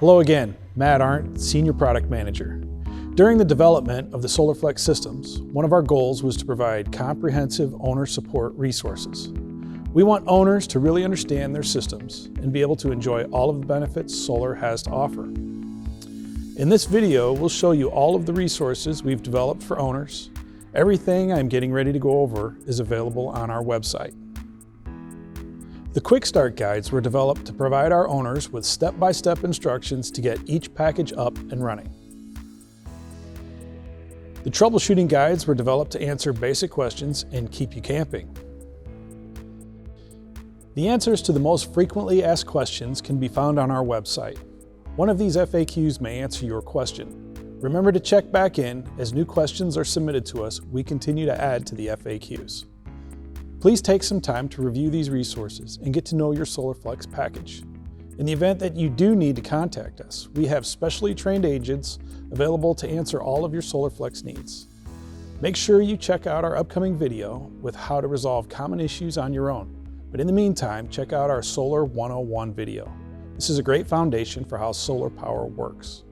Hello again, Matt Arndt, Senior Product Manager. During the development of the SolarFlex systems, one of our goals was to provide comprehensive owner support resources. We want owners to really understand their systems and be able to enjoy all of the benefits solar has to offer. In this video, we'll show you all of the resources we've developed for owners. Everything I'm getting ready to go over is available on our website. The Quick Start Guides were developed to provide our owners with step-by-step instructions to get each package up and running. The Troubleshooting Guides were developed to answer basic questions and keep you camping. The answers to the most frequently asked questions can be found on our website. One of these FAQs may answer your question. Remember to check back in. As new questions are submitted to us, we continue to add to the FAQs. Please take some time to review these resources and get to know your SolarFlex package. In the event that you do need to contact us, we have specially trained agents available to answer all of your SolarFlex needs. Make sure you check out our upcoming video with how to resolve common issues on your own. But in the meantime, check out our Solar 101 video. This is a great foundation for how solar power works.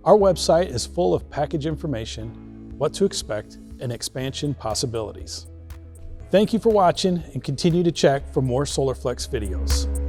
Our website is full of package information, what to expect, and expansion possibilities. Thank you for watching and continue to check for more SolarFlex videos.